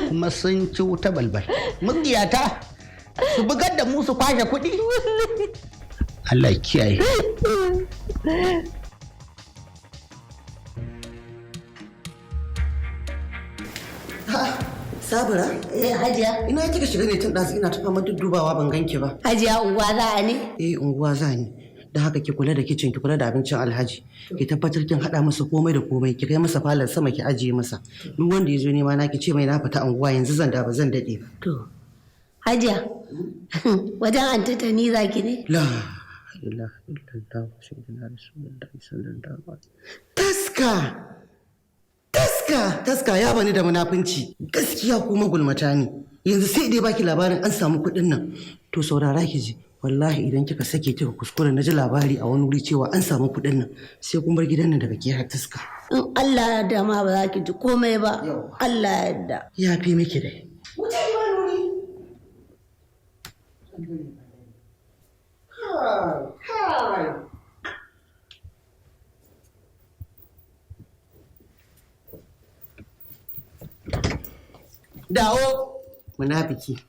kuma sun ci wuta balbal. Mugiyata su bugar da mu su kwashe kuɗi. Allah kiyaye. Sabira? Hajiya. Ina kika shiga ne tun ɗazu ina ta fama duddubawa ban ganki ba. Hajiya unguwa za a ne? Unguwa za ni. Da haka ki kula da kicin, ki kula da abincin Alhaji. Ki tabbatar kin haɗa masa komai da komai, ki kai masa falon sama ki ajiye masa. Duk wanda ya zo nema na ki ce mai na fita unguwa yanzu zan da ba zan daɗe ba. To. Hajiya. Wajen antata ni za ki ne? La ilaha illallah sayyidina rasulullahi sallallahu alaihi wasallam. Taska ya bani da munafunci. Gaskiya kuma gulmata ne. Yanzu sai dai baki labarin an samu kuɗin nan. To saurara ki ji. Wallahi idan kika sake kika kuskure na ji labari a wani wuri cewa an samu kuɗin nan sai kun bar gidan nan daga ke har taska. In Allah ya yarda ma ba za ki ji komai ba. Allah ya yarda. Ya fi miki dai. Wuce ki wani wuri. Dawo munafiki.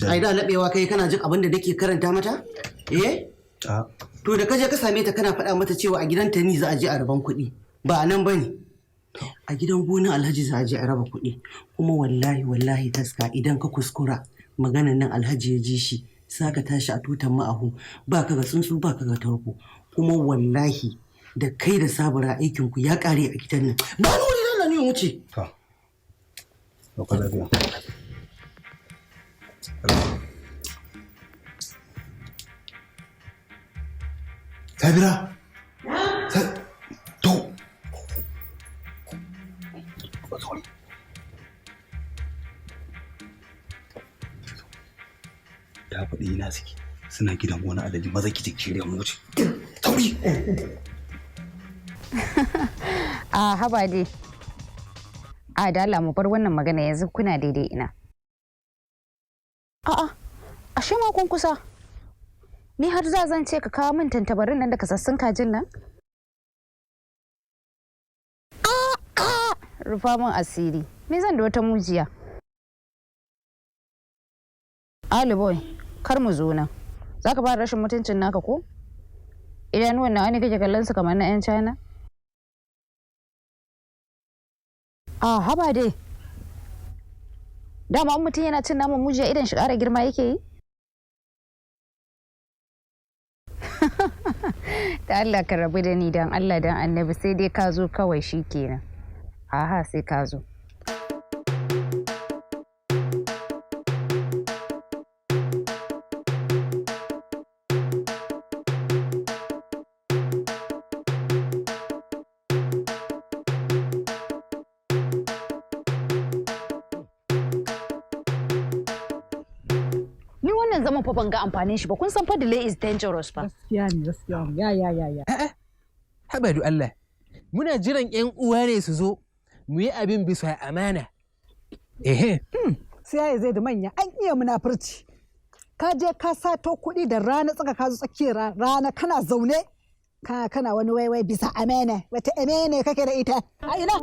Ai da labewa kai kana jin abin da nake karanta mata? To da kaje ka same ta kana faɗa mata cewa a gidan ta ni za a je a raban kuɗi. Ba nan bane. A gidan gonan Alhaji za a je a raba kuɗi. Kuma wallahi taska idan ka kuskura maganan nan Alhaji ya ji shi saka tashi a tutan ma'ahu ba ka ga tsuntsu ba ka ga tarko. Kuma wallahi da kai da Sabira aikin ku ya kare a gidan nan. Ba nuri nan ne wuce. Sabira? To. Ta faɗi ina suke suna gidan wani Alhaji maza ki shirya mu wuce. Tauri. A haba dai. A da Allah mu bar wannan magana yanzu kuna daidai ina. A'a, ashe ma kun kusa. Ni har zan ce ka kawo min tantabarin nan da kasassun kajin nan? Rufa min asiri. Me zan da wata mujiya? Ali boy, kar mu zo nan. Za ka fara rashin mutuncin naka ko? Idanuwan nawa ne kake kallon su kamar na 'yan China? A haba dai. Dama mutum yana cin naman mujiya idan shi ƙara girma yake yi? Da Allah ka rabu da ni dan Allah dan Annabi sai dai ka zo kawai shi kenan. Aha sai ka zo. Zaman fa ban ga amfanin shi ba kun san fa delay is dangerous fa. Gaskiya ne. Haba du Allah. Muna jiran ƴan uwa ne su zo mu yi abin bisa amana. Sai zai da manya an iya munafurci. Ka je ka sato kuɗi da rana tsaka ka zo tsakiyar rana kana zaune kana wani waiwai bisa amana. Wata amana kake da ita? A ina?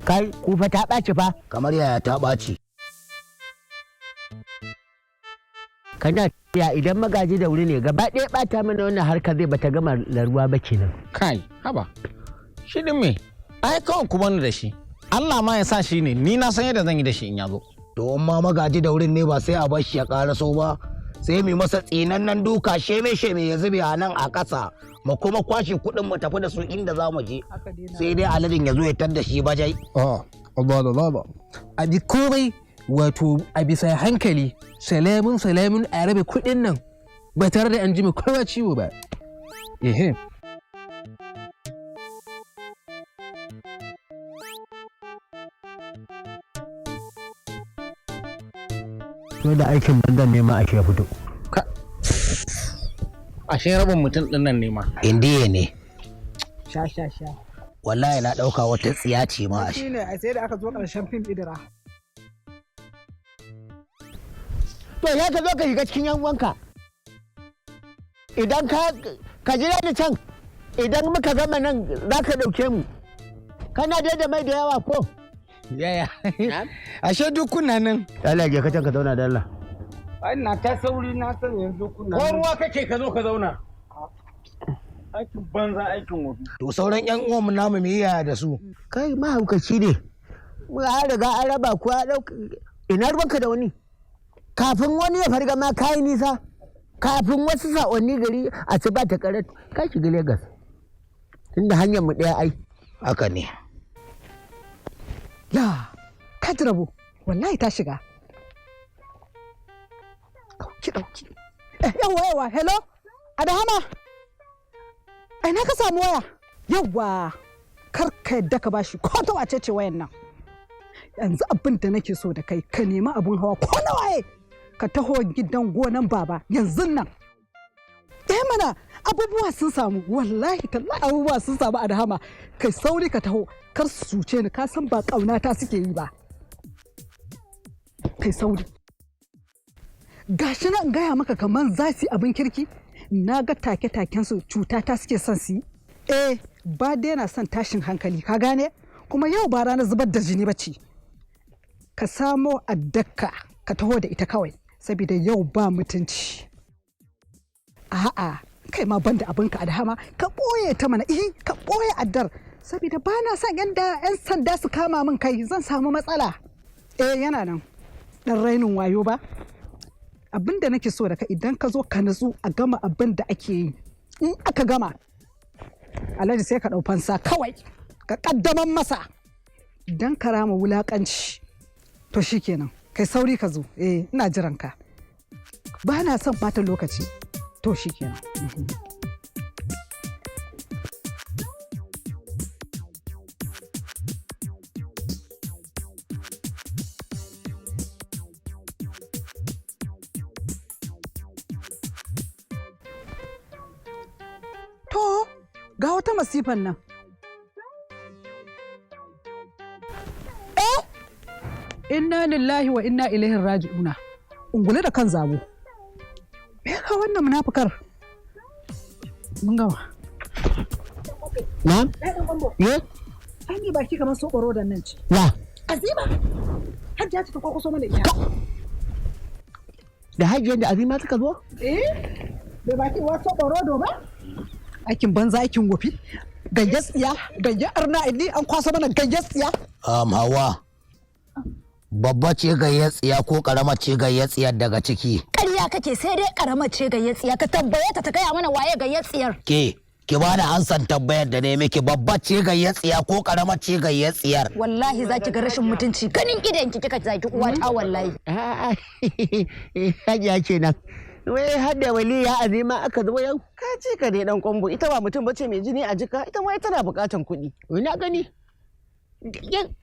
Kai kufa ta ɓaci fa. Kamar yaya ta ɓaci. Kana ya idan magaji da wuri ne gaba ɗaya ɓata mana wannan harka zai bata gama laruwa ba kenan. Kai, haba. Shi din me? Ai kawai ku bani da shi. Allah ma ya sa shi ne, ni na san yadda zan yi da shi in ya zo. To ma magaji da wurin ne ba sai a bar shi ya ƙaraso ba. Sai mu masa tsinannen duka sheme ya zube a nan a ƙasa. Mu kuma kwashe kuɗin mu tafi da su inda za mu je. Sai dai aladin ya zo ya tar da shi bajai. Allah. A bi komai wato a bisa hankali salamun a rabe kuɗin nan ba tare da an ji kowa ciwo ba. To da aikin bandan ne ma ake fito. Ashe rabin mutum ɗin nan ne ma. Indiya ne. Sha. Wallahi na ɗauka wata tsiya ce ma ashe. Shi ne a sai da aka zo ƙarshen fim idira. To ya ka zo ka shiga cikin yan uwanka. Idan ka jira da can idan muka gama nan za ka ɗauke mu. Kana dai da mai da yawa ko? Yaya. Ashe duk kuna nan. Allah ya ka zauna da Allah. Ai na ta sauri na san yanzu kuna. Ko ruwa kake ka zo ka zauna. Aikin banza aikin wofi. To sauran ƴan uwanmu namu me yaya da su? Kai mahaukaci ne. An riga an raba ku ya ɗauka. Ina ruwanka da wani? Kafin wani ya farga ma kayi nisa. Kafin wasu sa'onni gari a ci ba ta karatu. Ka shiga Legas. Tunda hanyar mu ɗaya ai. Haka ne. Ya, ka ji rabo, wallahi ta shiga. Ɗauki. Yawa, hello? Adahama? Ina ka samu waya? Yawa, kar ka yadda ka bashi ko ta wace ce wayan nan. Yanzu abin da nake so da kai, ka nemi abin hawa ko na waye. Ka taho gidan gonan baba yanzu nan. Mana abubuwa sun samu, wallahi tallahi abubuwa sun samu Adahama. Kai sauri ka taho, kar su cuce ni, ka san ba ƙaunata suke yi ba. Kai sauri. Gashi na in gaya maka kaman za su yi abin kirki, na ga take-taken su cuta ta suke son su yi. Ba dai na son tashin hankali, ka gane? Kuma yau ba ranar zubar da jini ba ce. Ka samo addaka ka taho da ita kawai, saboda yau ba mutunci. A'a, kai ma banda abinka Adahama, ka ɓoye ta mana, ka ɓoye addar, saboda ba na son yanda 'yan sanda su kama min kai, zan samu matsala. Yana nan, ɗan rainin wayo ba. Abin da nake so da ka idan ka zo ka nutsu a gama abin da ake yi. In aka gama, Alhaji sai ka ɗau fansa kawai, ka ƙaddaman masa, idan ka rama wulaƙanci. To shikenan, kai sauri ka zo, ina jiran ka. Ba na son bata lokaci. To shikenan. To, ga wata masifan nan. Inna lillahi wa inna ilaihi raji'una. Ungule da kan zabo. Me ka wannan munafukar? Mun gama. Na'am? Ye? Ai ni baki kamar so ƙoro da nan ce. Ya. Azima. Hajja ta kwakwaso mana ita. Da hajjiyar da Azima suka zo? Bai baki wasu ƙoro ba? Aikin banza aikin gofi. Ganyen tsiya, ganyen arna inni an kwasa mana ganyen tsiya. Hawa. Babba ce gayyar tsiya ko karama ce gayyar tsiyar daga ciki? Ƙarya kake sai dai ƙaramar ce gayyar tsiya, ka tambaye ta gaya mana waye gayyar tsiyar. Ki ba da ansan tambayar da ne miki, babba ce gayyar tsiya ko karama ce gayyar tsiyar? Wallahi za ki ga rashin mutunci, ganin idan ki kika zaki uwa ta wallahi. Hajiya kenan. Wai har da waliya Azima aka zo yau? Ka ce ka dai dan kwambo, ita ba mutum bace mai jini a jika, ita ma tana bukatan kuɗi. Na gani.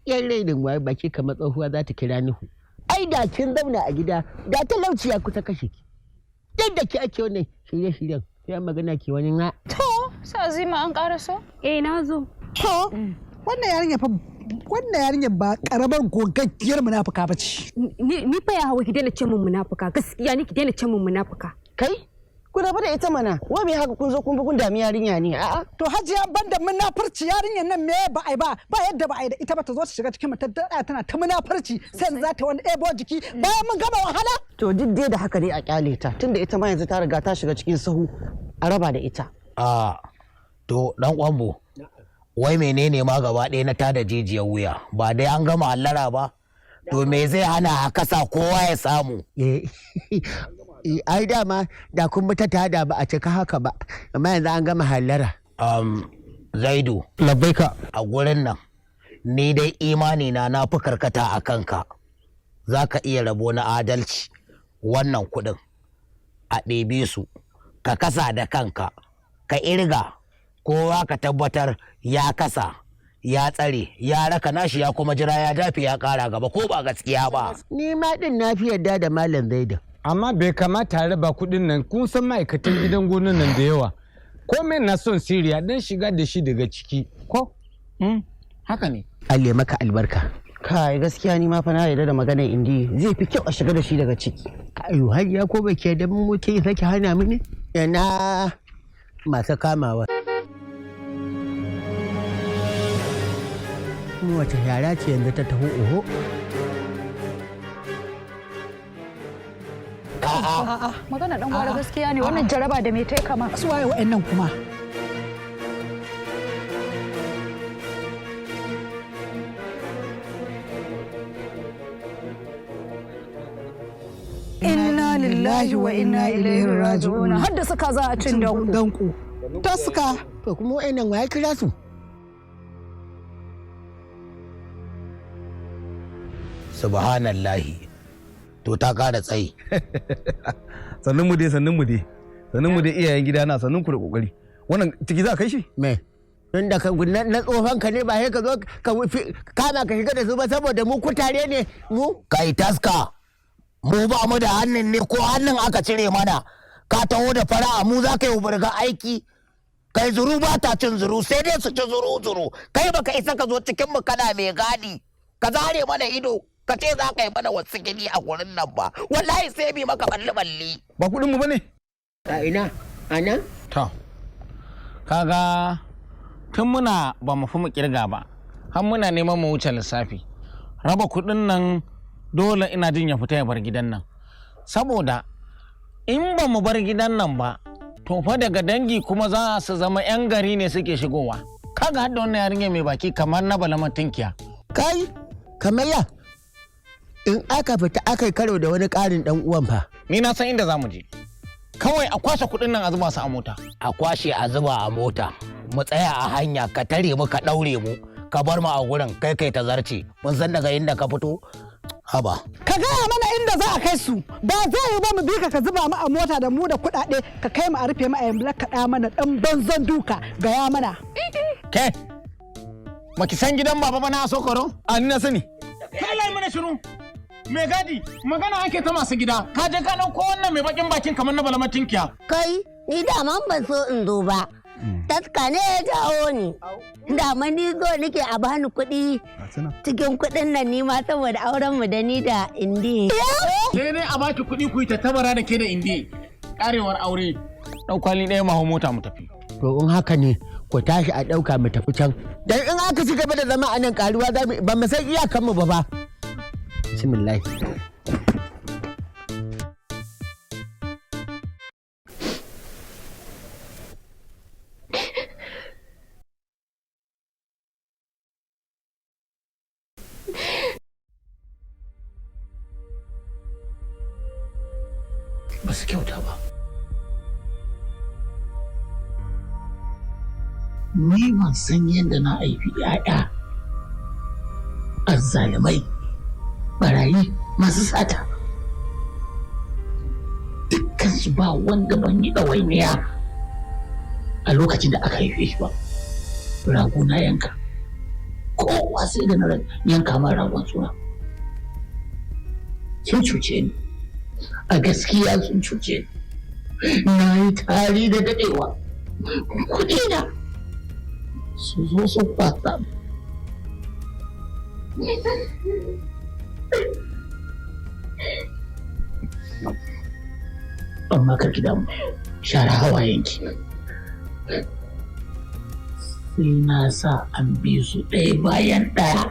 Yan rainin waye baki kamar tsohuwa za ta kira Nuhu. Ai da kin zauna a gida, da talauci ya kusa kashe ki. Yadda ki ake wannan shirye-shiryen, sai magana ke wani na. To, sa Azima an ƙaraso? Na zo. To, wannan yarinya ba karamar gogaggiyar munafuka ba ce. Ni fa ya hawa ki daina ce min munafuka, gaskiya ni ki daina ce min munafuka. Kai? Ku rabu da ita mana, wa me haka kun zo kun bi kun dami yarinya ne? A'a. To Hajiya banda munafurci yarinyar nan me ba ai ba yadda ba ai da ita ba ta zo ta shiga cikin ta tana ta munafurci sai za ta wani ebo jiki bayan mun gama wahala. To duk dai da haka ne a kyale ta, tunda ita ma yanzu ta riga ta shiga cikin sahu a raba da ita. To dan kwambo. Wai menene ma gaba ɗaya na tada jijiyar wuya? Ba dai an gama hallara ba? To me zai hana a kasa kowa ya samu? Ai dama da kun ta tada ba a cika haka ba, amma yanzu an gama hallara. Zaidu. Labbaika. A gurin nan, ni dai imani na fi karkata a kanka. Za ka iya rabo na adalci wannan kuɗin a ɗebe su, ka kasa da kanka, ka irga, kowa ka tabbatar ya kasa, ya tsare, ya raka nashi ya kuma jira ya dafe ya ƙara gaba ko ba gaskiya ba. Ni ma ɗin na fi yarda da Malam Zaidu. Amma bai kamata a raba kuɗin nan, kun san ma'aikatan gidan gonan nan da yawa. Komai na son siriya dan shiga da shi daga ciki. Ko? Haka ne. Allah maka albarka. Kai gaskiya ni ma fa na yarda da maganar Indi, zai fi kyau a shiga da shi daga ciki. Ayo hajiya ko bai ke da mutum ya sake hana mini? Yana masu kamawa. wace yara ce yanzu ta taho oho. A'a, magana dan gwara gaskiya ne wannan jaraba da me tai kama. Su waye wa'annan kuma? Inna lillahi wa inna ilaihi raji'un. Har da suka za a cin danko. Ta suka. To kuma wa'annan waye kira su? Subhanallahi. To ta kara tsayi. Sannan mu dai iyayen gida na sannan ku da kokari. Wannan ciki za a kai shi? Me? Tun da na tsohon ka ne ba sai ka zo ka kama ka shiga da su ba saboda mu kutare ne mu. Kai taska. Mu ba mu da hannun ne ko hannun aka cire mana. Ka taho da fara'a mu za ka yi burga aiki. Kai zuru ba ta cin zuru sai dai su ci zuru. Kai baka isa ka zo cikin mu kana mai gadi. Ka zare mana ido. Ka ce za ka yi mana wasu gini a gurin nan ba. Wallahi sai bi maka balli. Ba kuɗin mu bane? A ina? Ana? To, kaga tun muna ba mu fi mu kirga ba, har muna neman mu wuce lissafi. Raba kuɗin nan dole ina jin ya fita ya bar gidan nan. Saboda in ba mu bar gidan nan ba, to fa daga dangi kuma za su zama 'yan gari ne suke shigowa. Kaga hadda wannan yarinya mai baki kamar na balaman tinkiya. Kai, kamar ya? In aka fita aka yi karo da wani ƙarin ɗan uwan fa. Ni na san inda za mu je. Kawai a kwashe kuɗin nan a zuba su a mota. A kwashe a zuba a mota. Mu tsaya a hanya ka tare mu ka ɗaure mu. Ka bar mu a gurin kai ta zarce. Mun san daga inda ka fito. Haba. Ka gaya mana inda za a kai su. Ba zai yi ba mu bi ka zuba mu a mota da mu da kuɗaɗe ka kai mu a rufe mu a yamla ka ɗa mana ɗan banzan duka gaya mana. Ke? Maki san gidan baba bana a Sokoro? A ni na sani. Kai lai mana shiru. Mai gadi, magana ake ta masu gida. Ka je ka ɗauko wannan mai bakin bakin kamar na balama tinkiya. Kai, ni dama ban so in zo ba. Taska ne ya jawo ni. Dama ni zo nake a bani kuɗi. Cikin kuɗin nan ni ma saboda auren mu da ni da Indi. Sai dai a baki kuɗi ku yi ta tabara da ke da Indi. Karewar aure. Ɗaukwali ɗaya maho mota mu tafi. To in haka ne, ku tashi a ɗauka mu tafi can. Dan in aka ci gaba da zama a nan karuwa ba mu san iyakanmu ba. Bismillah. Ba su kyauta ba. Ni ban san yadda na haifi 'ya'ya azzalimai. Barayi masu sata dukkan su ba wanda ban yi ɗawainiya a lokacin da aka haife shi ba. Rago na yanka, kowa sai da na yanka ma ragon suna. Sun cuce ni, a gaskiya sun cuce ni. Na yi tari da daɗewa, kuɗi na su zo su kwasa. Amma karki damu, share hawayenki. Sai na sa an bi su ɗaya bayan ɗaya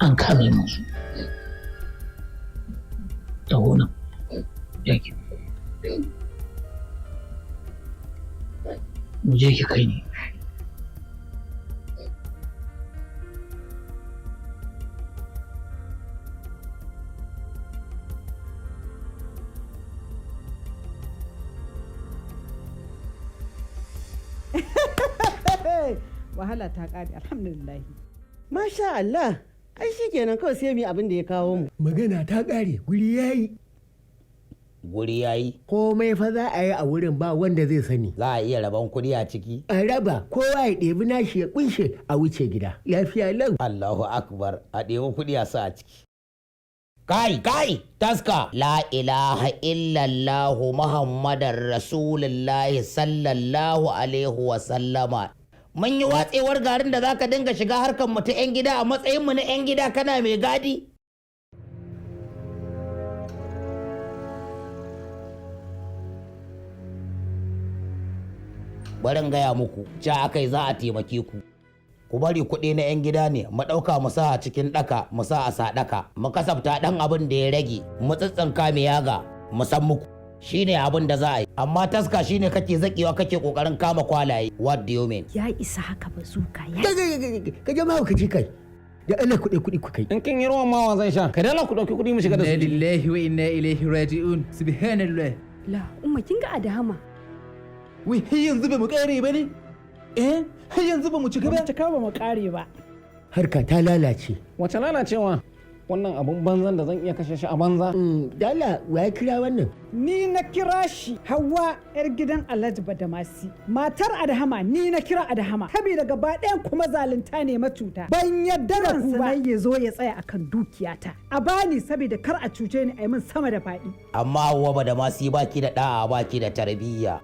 an kame musu. Taho nan, yaki. Mu je ki kai ni. Wahala ta ƙare alhamdulillah. Masha Allah, ai shi kenan kawai sai mu abin da ya kawo mu. Magana ta ƙare, guri yayi. Guri yayi. Komai fa za a yi a wurin ba wanda zai sani. Za a iya raban kuɗi a ciki. A raba, kowa ya ɗebi nashi ya kunshe a wuce gida. Lafiya lau. Allahu akbar, a ɗebi kuɗi a sa a ciki. Kai, taska. La ilaha illallahu Muhammadar Rasulullahi sallallahu alaihi wa sallama. Mun yi watsewar garin da zaka dinga shiga harkar mu ta 'yan gida a matsayin mu na 'yan gida kana mai gadi. Barin gaya muku, ja akai za a taimake ku. ku bari kuɗi na 'yan gida ne mu ɗauka mu sa a cikin ɗaka mu sa a sadaka mu kasafta ɗan abin da ya rage mu tsitsinka mu yaga mu san muku shine abin da za a yi amma taska shine kake zakewa kake kokarin kama kwalaye what do you mean ya isa haka bazuka ya ka jama'a ka ci kai da Allah kuɗi ku kai in kin yi ruwan mawa zan sha ka dala ku ɗauki kuɗi mu shiga da su inna lillahi wa inna ilaihi raji'un subhanallah la umma kin ga adahama wai har yanzu ba mu kare ba ne har yanzu ba mu cika ba ba mu kare ba harka ta lalace wace lalacewa wannan abun banzan da zan iya kashe shi a banza da Allah wa ya kira wannan ni na kira shi Hauwa yar gidan Alhaji Badamasi matar Adahama ni na kira Adahama saboda gaba ɗayan kuma zalunta ne macuta ban yadda da ku ba ya zo ya tsaya akan dukiyata a bani saboda kar a cuce ni a yi min sama da faɗi amma Hauwa Badamasi baki da da'a baki da tarbiyya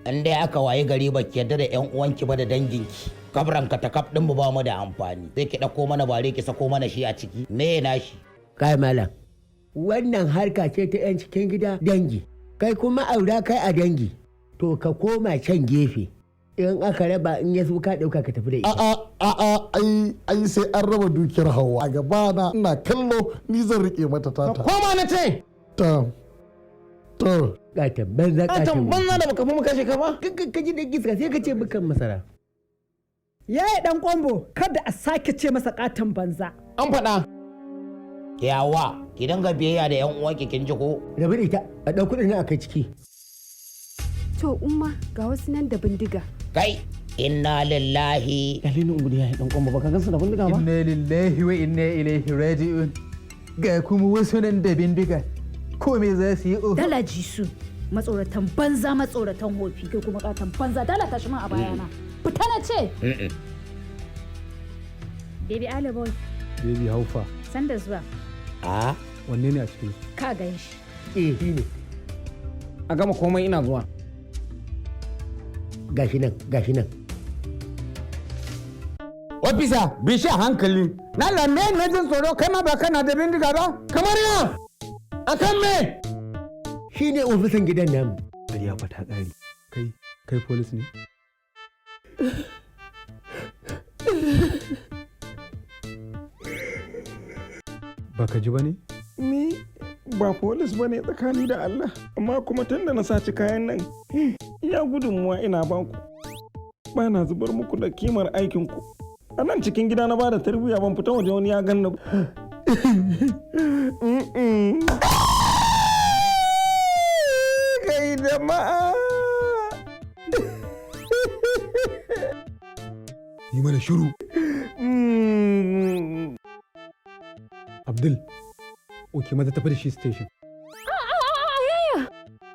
in dai aka waye gari baki yadda da yan uwanki ba da danginki kabranka ta kaf din mu ba mu da amfani sai ki dauko mana bare ki sako mana shi a ciki me na shi kai malam wannan harka ce ta yan cikin gida dangi kai kuma aura kai a dangi to ka koma can gefe in aka raba in ya so ka dauka ka tafi da ita ai sai an raba dukiyar Hauwa a gaba na ina kallo ni zan rike mata tata koma na ce to Gatan banza da baka fi muka shi ka ba ka ji da giska sai ka ce bukan masara yaya dan kwambo kada a sake ce masa katon banza an faɗa yawa ki dinga biyayya da yan uwanki kin ji ko rabu da ita a ɗau kuɗin nan a kai ciki to umma ga wasu nan da bindiga kai inna lillahi dalilin gudu ya dan kwambo baka gansu da bindiga ba inna lillahi wa inna ilaihi raji'un ga kuma wasu nan da bindiga ko me za su yi dala jisu matsoratan banza matsoratan hofi kai kuma katon banza dala tashi ma a bayana fita na ce baby aliboy baby haufa sanda zuwa a wanne ne a cikin ka gan shi shi ne a gama komai ina zuwa gashi nan ofisa bi shi a hankali na lamme na jin tsoro kai ma ba kana da bindiga ba kamar ya akan me shi ne ofisan gidan namu ya fata ƙari kai polis ne baka ji ba ne ni ba polis ba ne tsakani da Allah amma kuma tun da na saci kayan nan ya gudunmuwa ina banku ba na zubar muku da kimar aikinku a nan cikin gida na ba da tarbiyya ban fita waje wani ya ganna kai jama'a yi mana shiru Abdul oke maza tafi da shi station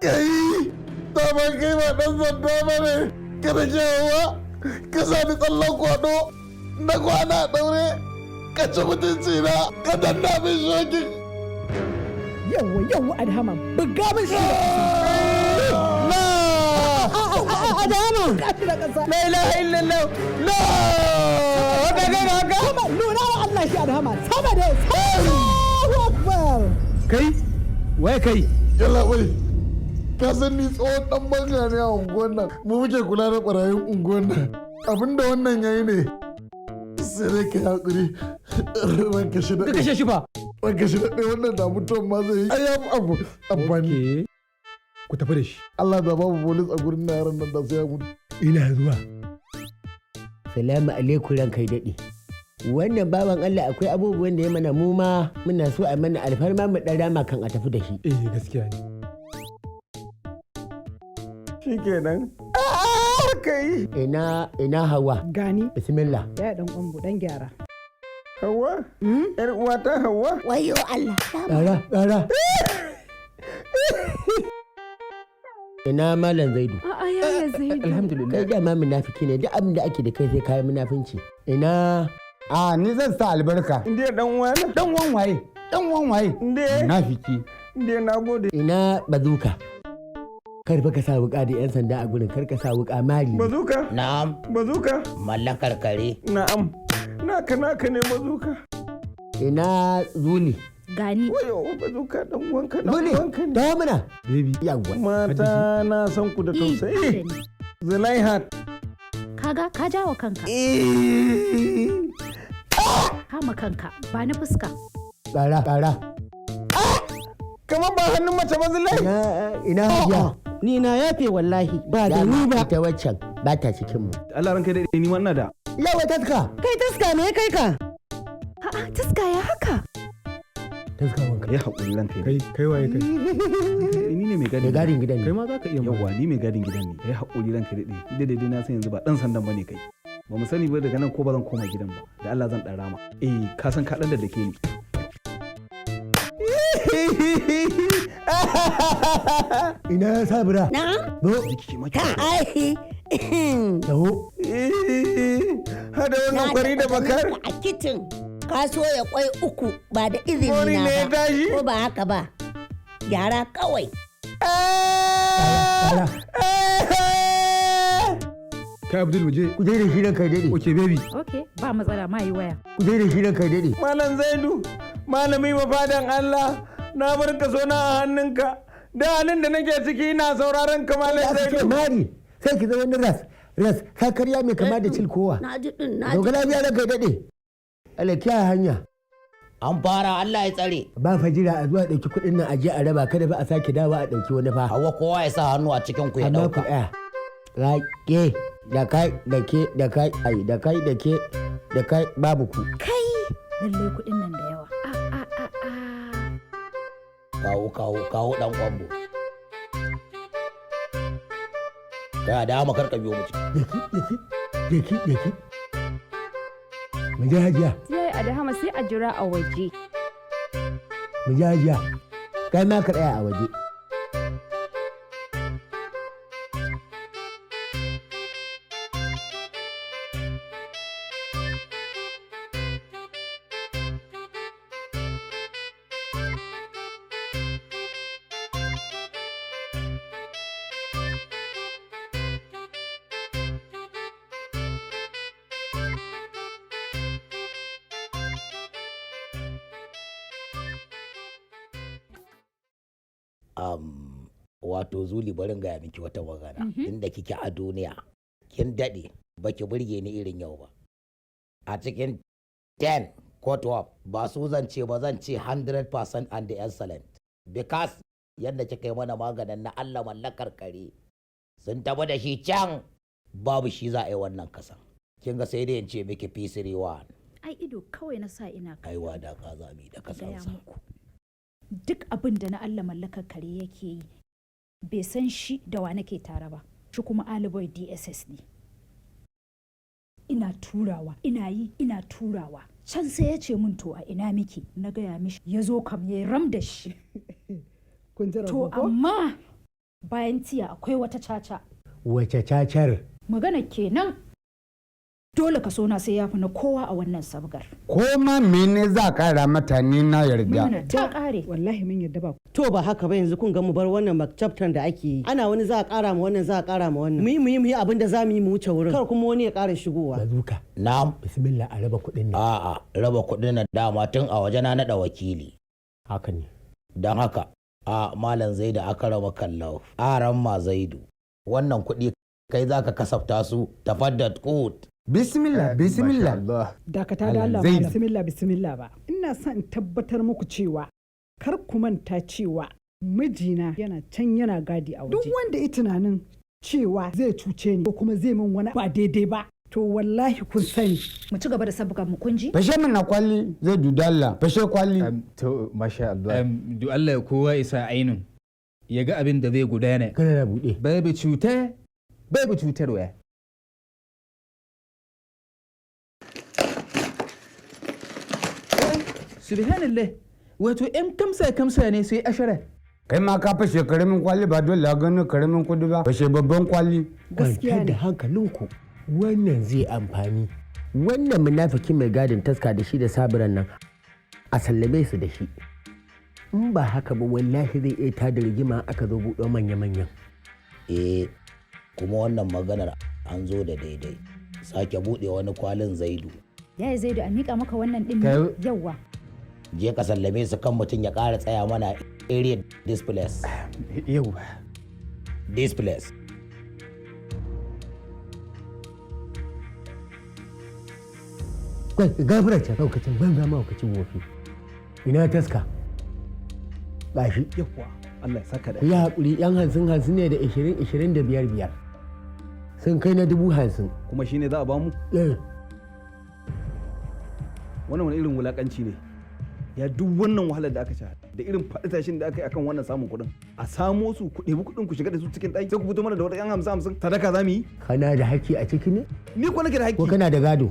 yayi daman kai ba dan sanda ba ne kada jawowa ka sani tsallon kwado na kwana daure ka ci mutunci na ka danna min shokin yawa adhama buga min shi adhama la ilaha illallah la haka nuna wa Allah shi adhama sama da Allahu akbar kai waye kai yalla wai ka san ni tsohon dan banga ne a unguwan nan mu muke kula da barayin unguwan nan abinda wannan yayi ne sai dai ka hakuri ranka shi da ka kashe shi fa ranka shi da wannan da mutum ma zai yi ai abu amfani ku tafi da shi Allah da babu polis a gurin na yaran nan da sai ya mutu ina zuwa salamu alaikum ranka daɗe wannan baban Allah akwai abubuwan da ya mana mu ma muna so a mana alfarma mu dan rama kan a tafi da shi gaskiya ne shikenan kai ina Hawa gani bismillah ya dan kwambo dan gyara Hawa yar uwata Hawa wayo Allah Dara ina malam Zaidu a'a yaya Zaidu alhamdulillah kai da ma munafiki ne duk abin da ake da kai sai kai munafinci ina ni zan sa albarka inde dan uwa na dan uwan waye inde munafiki inde nagode ina bazuka kar fa ka sa wuka da yan sanda a gurin kar ka sa wuka mari bazuka na'am bazuka mallakar kare na'am naka ne bazuka ina zuli gani wayo bazuka dan uwanka zuli ne ta mana baby yawa mata na san ku da tausayi Zulaihat kaga ka jawo kanka kama kanka ba na fuska ƙara kamar ba hannun mace ba zulai ina hajiya Ni na yafe wallahi ba da ni ba. Ita waccan ba ta cikin mu. Allah ranka da ni wannan da. Yawa taska. Kai taska me kai ka? A'a taska ya haka. Taska wanka. Ya haƙuri ranka. Kai waye kai? Ni ne mai gadin gidan. Kai ma za ka iya yawa ni mai gadin gidan ne. Kai haƙuri ranka da dai na san yanzu ba dan sandan bane kai. Ba mu sani ba daga nan ko ba zan koma gidan ba. Da Allah zan dan rama. Ka san ka dan da ke ni. Ina sabira. Na'am. Zo. Ka ai. Taho. Hada wannan kwari da bakar. A kicin ka so ya kwai 3 ba da izini na ba. Ko ba haka ba. Gyara kawai. Kai Abdul mu je. Ku je da shi nan kai dade. Okay baby. Okay, ba matsala ma yi waya. Ku je da shi nan kai dade. Malam Zaidu, malami mafadan Allah, na bar ka so na a hannunka. Da hannun da nake ciki ina sauraron ka Malam Zaidu. Mari, sai ki zama wani ras, ka karya mai kama da cilkowa. Na ji din, na ji. Dogara biya da kai dade. Alakiya hanya. An fara Allah ya tsare. Ba fajira a zuwa ɗauki kuɗin nan a je a raba kada ba a sake dawa a ɗauki wani fa. Hawa kowa ya sa hannu a cikin ku ya ɗauka. Rake da kai da ke da kai ai da kai da ke da kai babu ku. Kai lalle kuɗin nan da yawa. Kawo dan kwambo. Ka da mu karka biyo mu ciki. Mu je hajiya. Sai a dahama sai a jira a waje. Mu je hajiya. Kai ma ka tsaya a waje. Wato Zuli barin gaya miki wata magana. Inda kike a duniya kin daɗe baki burge ni irin yau ba. A cikin 10 ko 12 ba su zan ce ba zan ce 100% and excellent. Because yadda kika yi mana maganin na Allah mallakar kare sun taba da shi can babu shi za a yi wannan kasan. Kin ga sai dai in ce miki P31. Ai ido kawai na sa ina kaiwa da ka zami da kasansa. Duk abin da na Allah mallakar kare yake yi bai san shi da wa nake tare ba, shi kuma Aliboy DSS ne. Ina turawa ina turawa can sai ya ce min to a ina miki na gaya mishi ya zo kam ya ram da shi. To amma bayan tiya akwai wata caca. Wace cacar? Magana kenan dole ka sona sai ya fi na kowa a wannan sabgar. Ko ma mene za kara mata ni na yarda. Magana ta kare. Wallahi mun yarda ba. To ba haka ba yanzu kun ga mu bar wannan chapter da ake yi. Ana wani za a kara ma wannan za a kara ma wannan. Mu yi abin da za mu yi mu wuce wurin. Kar kuma wani ya kara shigowa. Bazuka. Na'am. Bismillah a raba kuɗin nan. A'a, raba kuɗin nan dama tun a waje na naɗa wakili. Haka ne. Don haka, a Malam Zaidu aka raba kallau. Aran ma Zaidu. Wannan kuɗi kai za ka kasafta su tafaddat kut. Bismillah. Dakata da Allah ba bismillah ba. Ina son in tabbatar muku cewa kar ku manta cewa mijina yana can yana gadi a waje. Duk wanda ya tunanin cewa zai cuce ni ko kuma zai min wani ba daidai ba. To wallahi kun sani. Mu ci gaba da sabbuka mu kunji. Fashe min na kwalli zai dudalla. Fashe kwalli. To masha Allah. Du Allah ya kowa isa ainun. Ya ga abin da zai gudana. Kada na buɗe. Babu cutarwa. Subhanallah. Wato ƴan kamsa ne sai ashara. Kai ma ka fashe karamin kwalli ba dole a gano karamin kudi ba. Fashe babban kwalli. Gaskiya da hankalinku wannan zai amfani. Wannan munafikin mai gadin taska da shi da sabiran nan a sallame su da shi. In ba haka ba wallahi zai iya tada rigima aka zo buɗo manya-manyan. Kuma wannan maganar an zo da daidai. Sake buɗe wani kwalin Zaidu. Yaya Zaidu a miƙa maka wannan ɗin yawwa. Je ka sallame su kan mutum ya ƙara tsaya mana area displays. Yawwa. Displays. Kwai gafara ce lokacin banza ma lokacin wofi. Ina taska. Gashi. Yawwa Allah ya saka da. Ya haƙuri yan hansin ne da 25 sun kai na 50,000. Kuma shine za a bamu? Wannan wani irin wulakanci ne. Ya duk wannan wahalar da aka sha da irin faɗi tashin da aka yi akan wannan samun kuɗin a samo su ku ɗebi kuɗin ku shiga da su cikin ɗaki sai ku fito mana da wata yan 50 sadaka za mu yi. Kana da haƙƙi a ciki ne? Ni ko nake da haƙƙi. Ko kana da gado?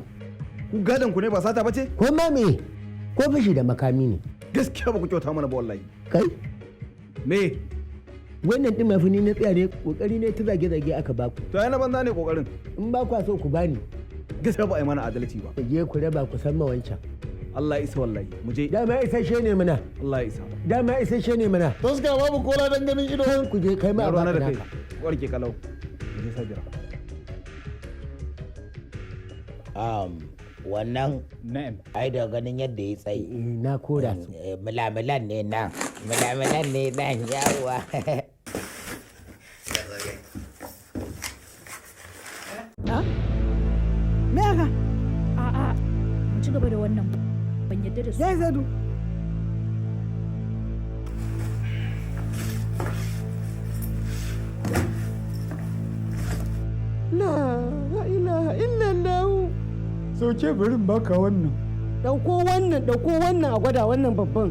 Ku gadon ku ne ba sata bace? Ko ma me? Ko fashi da makami ne? Gaskiya ba ku kyauta mana ba wallahi. Kai? Me? Wannan ɗin mafi ni na tsaya ne kokari ne ta zage-zage aka baku. To ai na banza ne kokarin. In ba kwa so ku bani. Gaskiya ba a yi mana adalci ba. Je ku raba ku san ma wancan. Allah isa wallahi mu je. Dama isasshe ne mana. Allah isa. Dama isasshe ne mana. Taska babu kola dan ganin ido. Kan ku je kai ma ba ka naka. Warke kalau. Mu je sabira. Wannan na'am ai da ganin yadda ya tsayi. Na koda su. Mulamilan ne nan. Mulamilan ne nan yawa. Me haka? A'a, mu ci gaba da wannan ban yadda da su. Ya zadu. La ilaha illallah. Sauke barin baka wannan. Dauko wannan a gwada wannan babban.